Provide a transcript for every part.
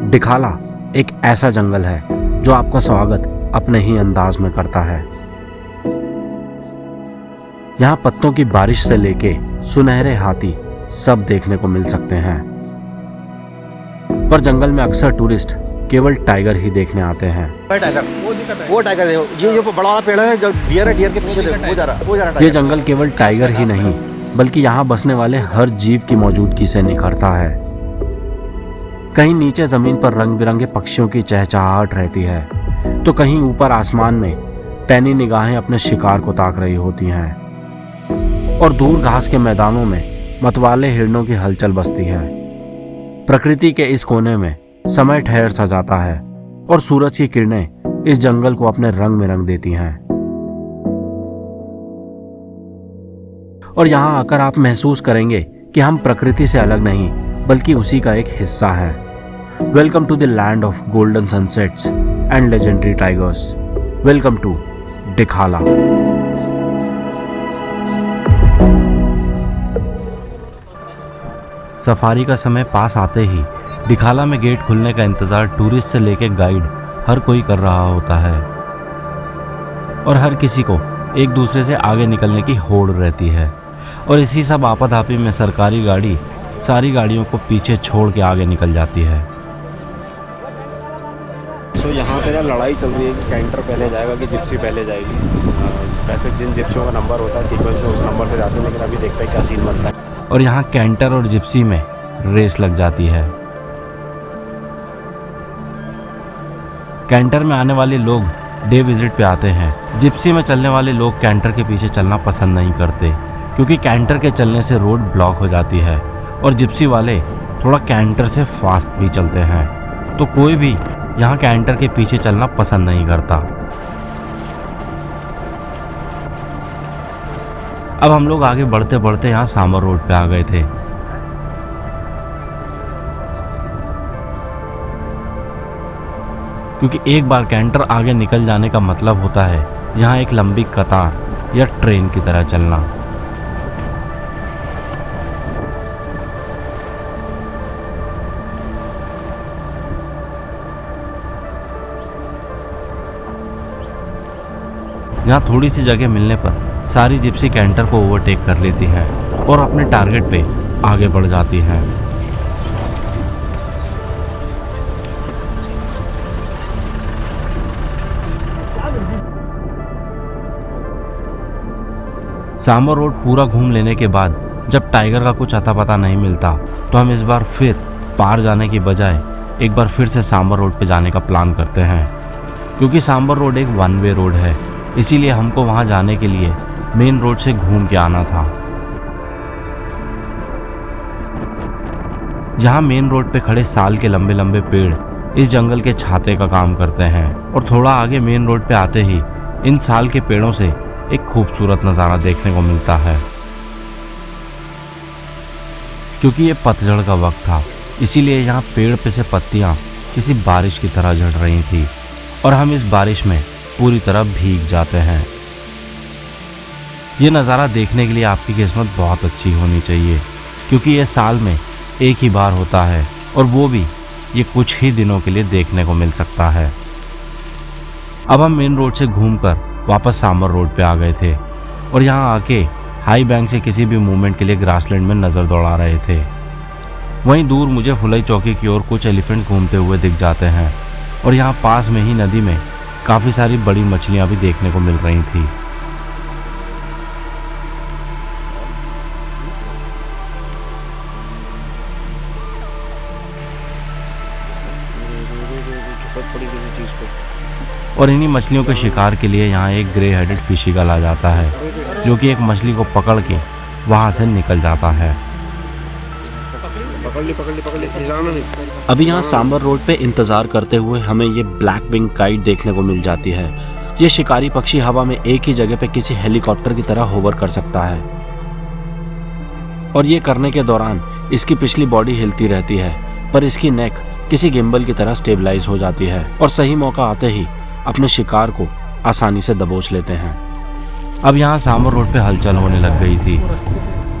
डिखाला एक ऐसा जंगल है जो आपका स्वागत अपने ही अंदाज में करता है। यहाँ पत्तों की बारिश से लेके सुनहरे हाथी सब देखने को मिल सकते हैं, पर जंगल में अक्सर टूरिस्ट केवल टाइगर ही देखने आते हैं। वो टाइगर है, ये जो बड़ा वाला पेड़ है जो डियर है, डियर के पीछे वो जा रहा। ये जंगल केवल टाइगर ही नहीं बल्कि यहाँ बसने वाले हर जीव की मौजूदगी से निखरता है। कहीं नीचे जमीन पर रंग बिरंगे पक्षियों की चहचहाहट रहती है, तो कहीं ऊपर आसमान में पैनी निगाहें अपने शिकार को ताक रही होती हैं और दूर घास के मैदानों में मतवाले हिरणों की हलचल बसती है। प्रकृति के इस कोने में समय ठहर सा जाता है और सूरज की किरणें इस जंगल को अपने रंग में रंग देती हैं। और यहाँ आकर आप महसूस करेंगे कि हम प्रकृति से अलग नहीं बल्कि उसी का एक हिस्सा है। Welcome to the land of golden sunsets and legendary tigers. Welcome to Dhikala. Safari का समय पास आते ही डिखाला में गेट खुलने का इंतजार टूरिस्ट से लेकर गाइड हर कोई कर रहा होता है और हर किसी को एक दूसरे से आगे निकलने की होड़ रहती है। और इसी सब आपाधापी में सरकारी गाड़ी सारी गाड़ियों को पीछे छोड़ के आगे निकल जाती है। तो यहाँ पे ना लड़ाई चल रही है कि कैंटर पहले जाएगा कि जिप्सी पहले जाएगी। वैसे जिन जिप्सियों का नंबर होता है सीक्वेंस में उस नंबर से जाते हैं, लेकिन अभी देखते हैं क्या सीन बनता है। और यहाँ कैंटर और जिप्सी में रेस लग जाती है। कैंटर में आने वाले लोग डे विजिट पे आते हैं। जिप्सी में चलने वाले लोग कैंटर के पीछे चलना पसंद नहीं करते क्योंकि कैंटर के चलने से रोड ब्लॉक हो जाती है और जिप्सी वाले थोड़ा कैंटर से फास्ट भी चलते हैं, तो कोई भी यहाँ कैंटर के पीछे चलना पसंद नहीं करता। अब हम लोग आगे बढ़ते बढ़ते यहाँ सांबर रोड पे आ गए थे। क्योंकि एक बार कैंटर आगे निकल जाने का मतलब होता है यहाँ एक लंबी कतार या ट्रेन की तरह चलना। यहाँ थोड़ी सी जगह मिलने पर सारी जिप्सी कैंटर को ओवरटेक कर लेती हैं और अपने टारगेट पे आगे बढ़ जाती हैं। सांबर रोड पूरा घूम लेने के बाद जब टाइगर का कुछ अता पता नहीं मिलता तो हम इस बार फिर पार जाने की बजाय एक बार फिर से सांबर रोड पे जाने का प्लान करते हैं। क्योंकि सांबर रोड एक वन वे रोड है, इसीलिए हमको वहां जाने के लिए मेन रोड से घूम के आना था। यहाँ मेन रोड पे खड़े साल के लंबे लंबे पेड़ इस जंगल के छाते का काम करते हैं और थोड़ा आगे मेन रोड पे आते ही इन साल के पेड़ों से एक खूबसूरत नज़ारा देखने को मिलता है। क्योंकि ये पतझड़ का वक्त था, इसीलिए यहाँ पेड़ पे से पत्तियाँ किसी बारिश की तरह झड़ रही थी और हम इस बारिश में पूरी तरह भीग जाते हैं। ये नज़ारा देखने के लिए आपकी किस्मत बहुत अच्छी होनी चाहिए, क्योंकि ये साल में एक ही बार होता है और वो भी ये कुछ ही दिनों के लिए देखने को मिल सकता है। अब हम मेन रोड से घूमकर वापस सांबर रोड पे आ गए थे और यहाँ आके हाई बैंक से किसी भी मूवमेंट के लिए ग्रासलैंड में नज़र दौड़ा रहे थे। वहीं दूर मुझे फुलई चौकी की ओर कुछ एलिफेंट घूमते हुए दिख जाते हैं और यहाँ पास में ही नदी में काफ़ी सारी बड़ी मछलियाँ भी देखने को मिल रही थी। और इन्हीं मछलियों के शिकार के लिए यहाँ एक ग्रे हेडेड फिश ईगल आ जाता है जो कि एक मछली को पकड़ के वहाँ से निकल जाता है। अभी यहाँ सांबर रोड पे इंतजार करते हुए हमें ये ब्लैक विंग काइट देखने को मिल जाती है। ये शिकारी पक्षी हवा में एक ही जगह पे किसी हेलीकॉप्टर की तरह होवर कर सकता है और ये करने के दौरान इसकी पिछली बॉडी हिलती रहती है, पर इसकी नेक किसी गिम्बल की तरह स्टेबलाइज हो जाती है और सही मौका आते ही अपने शिकार को आसानी से दबोच लेते हैं। अब यहाँ सांबर रोड पे हलचल होने लग गई थी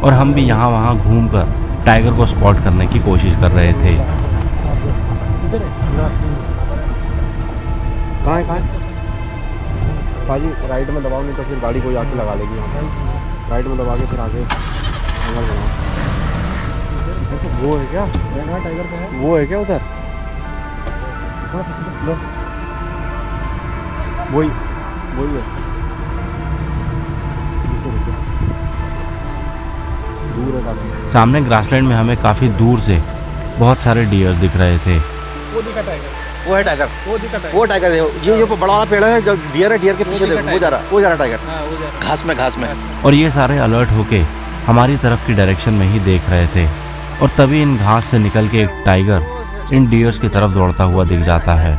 और हम भी यहाँ वहाँ घूमकर टाइगर को स्पॉट करने की कोशिश कर रहे थे। कहाँ है पाजी? राइट में दबाओ, नहीं तो फिर गाड़ी कोई आके लगा लेगी यहाँ पर। राइट में दबा के फिर आगे अंदर बनाओ। वो है क्या टाइगर का है? वो है क्या उधर? वही वही है। दूर है काफी। सामने ग्रासलैंड में हमें काफ़ी दूर से बहुत सारे डियर्स दिख रहे थे। वो दिखा टाइगर, वो है टाइगर, वो टाइगर है। ये जो बड़ा वाला पेड़ है, जो डियर है, डियर के पीछे देखो, वो जा रहा टाइगर घास में। और ये सारे अलर्ट होके हमारी तरफ की डायरेक्शन में ही देख रहे थे। और तभी इन घास से निकल के एक टाइगर इन डियर्स की तरफ दौड़ता हुआ दिख जाता है।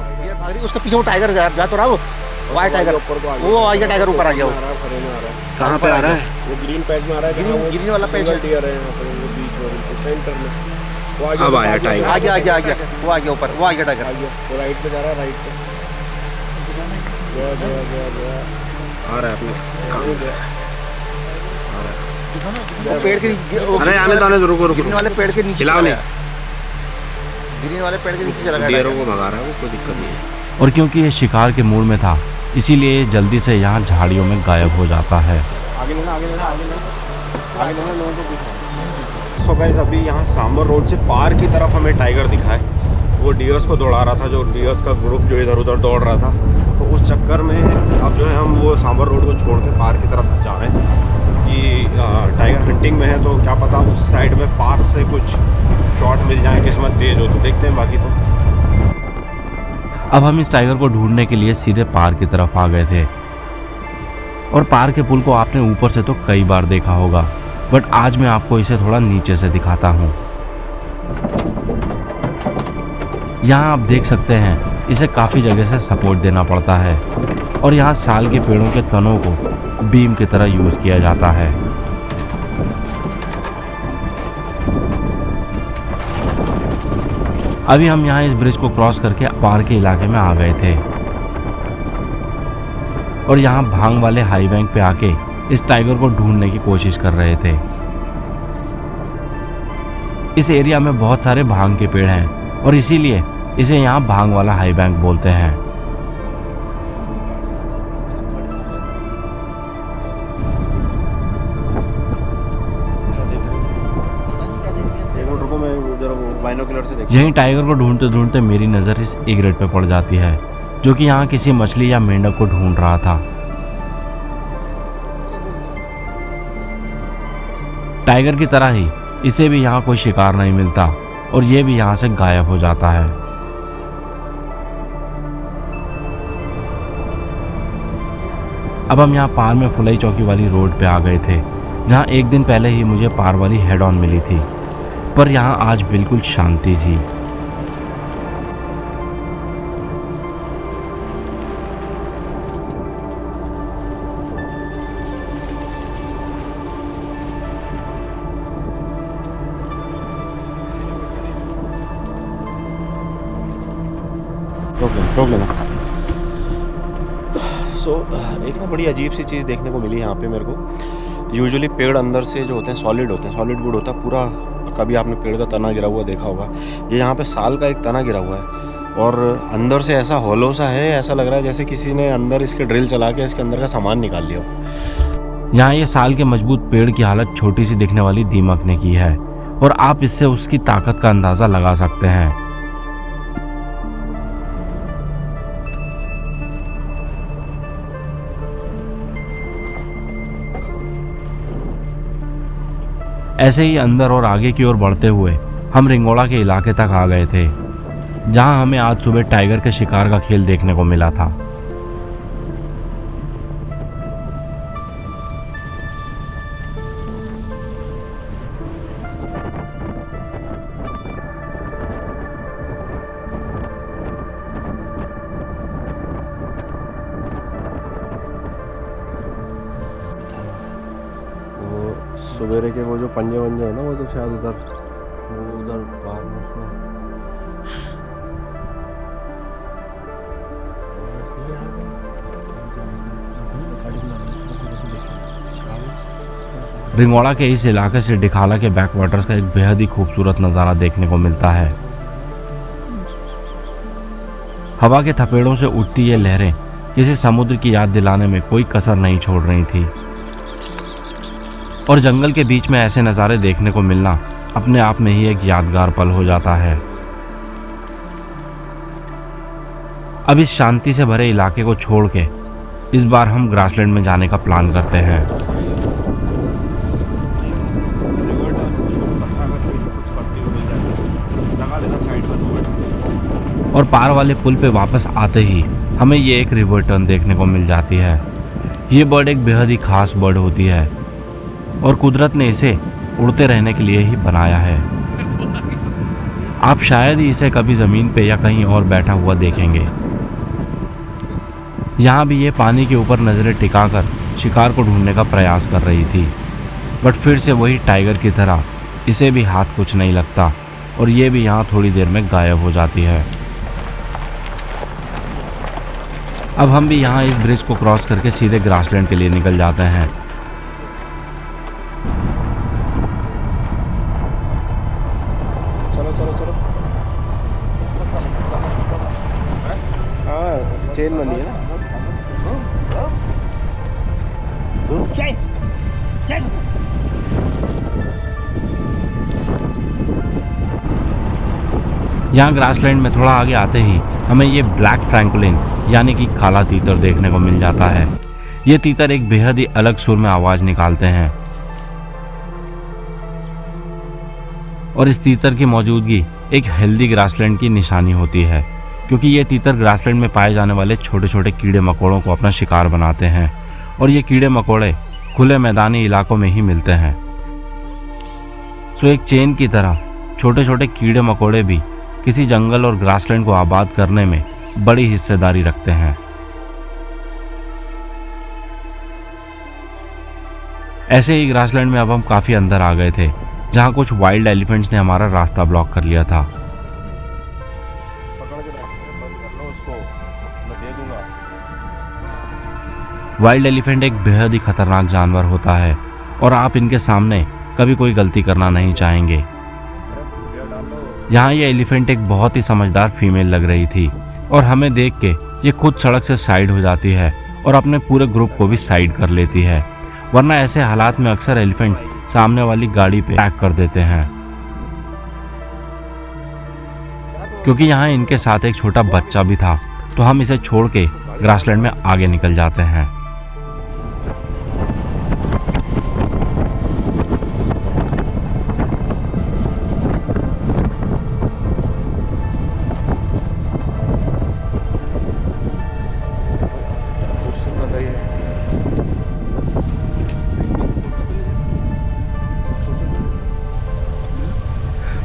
उसके पीछे वो टाइगर जा तो रहा, वो वाइट टाइगर, वो आ गया टाइगर, ऊपर आ गया। वो कहाँ पे आ रहा है? वो ग्रीन पैच में आ रहा है। ग्रीन वाला पैच है, डियर है यहाँ पे, वो बीच में सेंटर में। अब आया टाइगर, आ गया वो आ गया ऊपर, वो आ गया टाइगर। वो राइट पे जा रहा है, राइट पे गया आ रहा है अपने काम पे। वो पेड़ के अरे आने तो रुको ग्रीन वाले पेड़ के नीचे खिलाओ नहीं। ग्रीन वाले पेड़ के नीचे चला गया। डियरों को भगा रहा है वो, कोई दिक्कत नहीं है। और क्योंकि ये शिकार के मूड में था, इसीलिए ये जल्दी से यहाँ झाड़ियों में गायब हो जाता है। तो गाइस अभी यहाँ सांबर रोड से पार की तरफ हमें टाइगर दिखा है। वो डियर्स को दौड़ा रहा था, जो डियर्स का ग्रुप जो इधर उधर दौड़ रहा था। तो उस चक्कर में अब जो है हम वो सांबर रोड को छोड़ के पार की तरफ जा रहे हैं कि टाइगर हंटिंग में है, तो क्या पता उस साइड में पास से कुछ शॉट मिल जाए, किस्मत तेज हो तो देखते हैं। बाकी तो अब हम इस टाइगर को ढूंढने के लिए सीधे पार की तरफ आ गए थे। और पार के पुल को आपने ऊपर से तो कई बार देखा होगा, बट आज मैं आपको इसे थोड़ा नीचे से दिखाता हूँ। यहाँ आप देख सकते हैं इसे काफ़ी जगह से सपोर्ट देना पड़ता है और यहाँ साल के पेड़ों के तनों को बीम की तरह यूज़ किया जाता है। अभी हम यहाँ इस ब्रिज को क्रॉस करके पार के इलाके में आ गए थे और यहाँ भांग वाले हाई बैंक पे आके इस टाइगर को ढूंढने की कोशिश कर रहे थे। इस एरिया में बहुत सारे भांग के पेड़ हैं और इसीलिए इसे यहाँ भांग वाला हाई बैंक बोलते हैं। यहीं टाइगर को ढूंढते ढूंढते मेरी नज़र इस इग्रेट पे पड़ जाती है, जो कि यहाँ किसी मछली या मेंढक को ढूंढ रहा था। टाइगर की तरह ही इसे भी यहाँ कोई शिकार नहीं मिलता और ये भी यहाँ से गायब हो जाता है। अब हम यहाँ पार में फुलई चौकी वाली रोड पे आ गए थे, जहाँ एक दिन पहले ही मुझे पार वाली हेड ऑन मिली थी, पर यहाँ आज बिल्कुल शांति थी। रोक लेना। एक ना बड़ी अजीब सी चीज़ देखने को मिली यहाँ पे मेरे को। यूजुअली पेड़ अंदर से जो होते हैं सॉलिड होते हैं, सॉलिड वुड होता है पूरा। कभी आपने पेड़ का तना गिरा हुआ देखा होगा, ये यहाँ पे साल का एक तना गिरा हुआ है और अंदर से ऐसा होलो सा है, ऐसा लग रहा है जैसे किसी ने अंदर इसके ड्रिल चला के इसके अंदर का सामान निकाल लिया हो। यहाँ ये साल के मजबूत पेड़ की हालत छोटी सी दिखने वाली दीमक ने की है और आप इससे उसकी ताकत का अंदाजा लगा सकते हैं। ऐसे ही अंदर और आगे की ओर बढ़ते हुए हम रिंगोड़ा के इलाके तक आ गए थे, जहां हमें आज सुबह टाइगर के शिकार का खेल देखने को मिला था। सवेरे के वो जो पंजे वंजे है ना, वो तो शायद उधर बाहर में उसमें रिंगोड़ा के इस इलाके से डिखाला के बैकवाटर्स का एक बेहद ही खूबसूरत नज़ारा देखने को मिलता है। हवा के थपेड़ों से उठती ये लहरें किसी समुद्र की याद दिलाने में कोई कसर नहीं छोड़ रही थी। और जंगल के बीच में ऐसे नज़ारे देखने को मिलना अपने आप में ही एक यादगार पल हो जाता है। अब इस शांति से भरे इलाके को छोड़ के इस बार हम ग्रासलैंड में जाने का प्लान करते हैं। और पार वाले पुल पे वापस आते ही हमें ये एक रिवर टर्न देखने को मिल जाती है। ये बर्ड एक बेहद ही खास बर्ड होती है और कुदरत ने इसे उड़ते रहने के लिए ही बनाया है। आप शायद ही इसे कभी ज़मीन पे या कहीं और बैठा हुआ देखेंगे। यहाँ भी ये पानी के ऊपर नज़रें टिकाकर शिकार को ढूंढने का प्रयास कर रही थी, बट फिर से वही टाइगर की तरह इसे भी हाथ कुछ नहीं लगता और ये भी यहाँ थोड़ी देर में गायब हो जाती है। अब हम भी यहाँ इस ब्रिज को क्रॉस करके सीधे ग्रासलैंड के लिए निकल जाते हैं। चलो चलो चलो। हाँ, चेन बनी है ना। यहाँ ग्रासलैंड में थोड़ा आगे आते ही हमें ये ब्लैक फ्रैंकोलिन यानी कि काला तीतर देखने को मिल जाता है। ये तीतर एक बेहद ही अलग सुर में आवाज निकालते हैं और इस तीतर की मौजूदगी एक हेल्दी ग्रासलैंड की निशानी होती है, क्योंकि ये तीतर ग्रासलैंड में पाए जाने वाले छोटे छोटे कीड़े मकोड़ों को अपना शिकार बनाते हैं और ये कीड़े मकोड़े खुले मैदानी इलाकों में ही मिलते हैं। सो एक चेन की तरह छोटे छोटे कीड़े मकोड़े भी किसी जंगल और ग्रासलैंड को आबाद करने में बड़ी हिस्सेदारी रखते हैं। ऐसे ही ग्रासलैंड में अब हम काफी अंदर आ गए थे, जहां कुछ वाइल्ड एलिफेंट्स ने हमारा रास्ता ब्लॉक कर लिया था। वाइल्ड एलिफेंट एक बेहद ही खतरनाक जानवर होता है और आप इनके सामने कभी कोई गलती करना नहीं चाहेंगे। यहाँ ये एलिफेंट एक बहुत ही समझदार फीमेल लग रही थी और हमें देख के ये खुद सड़क से साइड हो जाती है और अपने पूरे ग्रुप को भी साइड कर लेती है, वरना ऐसे हालात में अक्सर एलिफेंट्स सामने वाली गाड़ी पे अटैक कर देते हैं। क्योंकि यहाँ इनके साथ एक छोटा बच्चा भी था, तो हम इसे छोड़ के ग्रासलैंड में आगे निकल जाते हैं।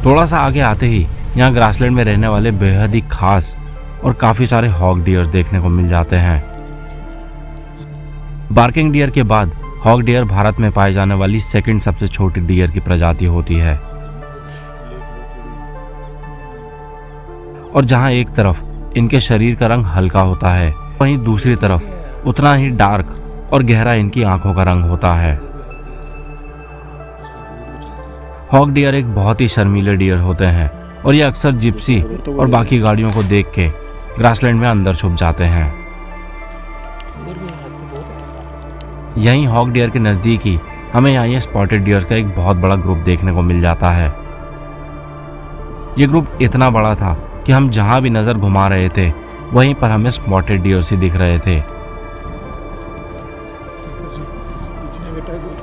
थोड़ा सा आगे आते ही यहाँ ग्रासलैंड में रहने वाले बेहद ही खास और काफ़ी सारे हॉग डियर देखने को मिल जाते हैं। बार्किंग डियर के बाद हॉग डियर भारत में पाए जाने वाली सेकंड सबसे छोटी डियर की प्रजाति होती है और जहाँ एक तरफ इनके शरीर का रंग हल्का होता है, वहीं दूसरी तरफ उतना ही डार्क और गहरा इनकी आंखों का रंग होता है। हॉग डियर एक बहुत ही शर्मीले डियर होते हैं और ये अक्सर जिप्सी और बाकी गाड़ियों को देख के ग्रासलैंड में अंदर छुप जाते हैं। यहीं हॉग डियर के नज़दीक ही हमें यहाँ ये स्पॉटेड डियर्स का एक बहुत बड़ा ग्रुप देखने को मिल जाता है। ये ग्रुप इतना बड़ा था कि हम जहाँ भी नज़र घुमा रहे थे वहीं पर हमें स्पॉटेड डियर्स ही दिख रहे थे।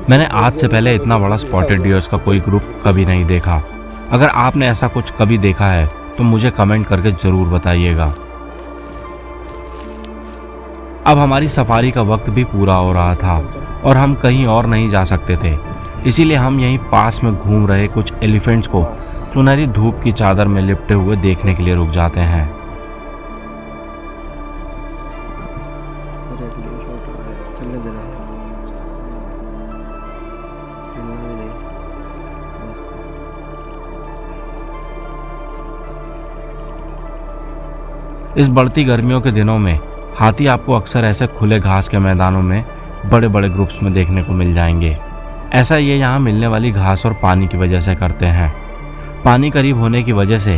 मैंने आज से पहले इतना बड़ा स्पॉटेड डियर्स का कोई ग्रुप कभी नहीं देखा। अगर आपने ऐसा कुछ कभी देखा है तो मुझे कमेंट करके ज़रूर बताइएगा। अब हमारी सफारी का वक्त भी पूरा हो रहा था और हम कहीं और नहीं जा सकते थे, इसीलिए हम यहीं पास में घूम रहे कुछ एलिफेंट्स को सुनहरी धूप की चादर में लिपटे हुए देखने के लिए रुक जाते हैं। इस बढ़ती गर्मियों के दिनों में हाथी आपको अक्सर ऐसे खुले घास के मैदानों में बड़े बड़े ग्रुप्स में देखने को मिल जाएंगे। ऐसा ये यहाँ मिलने वाली घास और पानी की वजह से करते हैं। पानी करीब होने की वजह से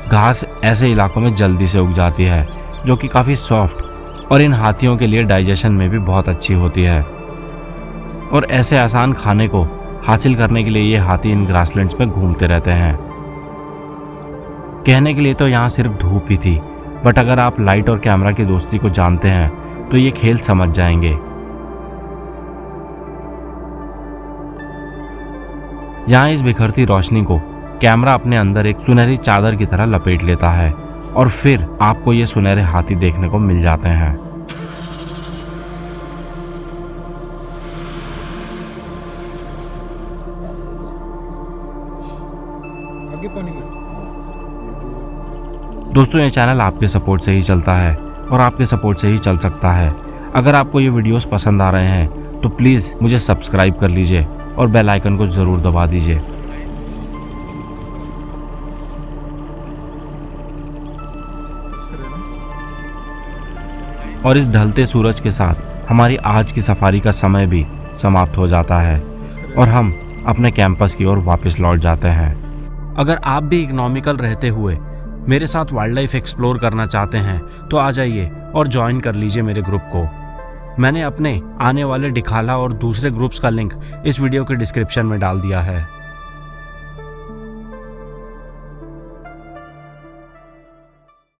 घास ऐसे इलाकों में जल्दी से उग जाती है, जो कि काफ़ी सॉफ्ट और इन हाथियों के लिए डाइजेशन में भी बहुत अच्छी होती है। और ऐसे आसान खाने को हासिल करने के लिए ये हाथी इन ग्रासलैंड्स में घूमते रहते हैं। कहने के लिए तो यहाँ सिर्फ धूप ही थी, बट अगर आप लाइट और कैमरा की दोस्ती को जानते हैं तो ये खेल समझ जाएंगे। यहाँ इस बिखरती रोशनी को कैमरा अपने अंदर एक सुनहरी चादर की तरह लपेट लेता है और फिर आपको ये सुनहरे हाथी देखने को मिल जाते हैं। दोस्तों, ये चैनल आपके सपोर्ट से ही चलता है और आपके सपोर्ट से ही चल सकता है। अगर आपको ये वीडियोस पसंद आ रहे हैं तो प्लीज़ मुझे सब्सक्राइब कर लीजिए और बेल आइकन को ज़रूर दबा दीजिए। और इस ढलते सूरज के साथ हमारी आज की सफारी का समय भी समाप्त हो जाता है और हम अपने कैंपस की ओर वापस लौट जाते हैं। अगर आप भी इकोनॉमिकल रहते हुए मेरे साथ वाइल्ड लाइफ एक्सप्लोर करना चाहते हैं तो आ जाइए और ज्वाइन कर लीजिए मेरे ग्रुप को। मैंने अपने आने वाले डिखाला और दूसरे ग्रुप्स का लिंक इस वीडियो के डिस्क्रिप्शन में डाल दिया है।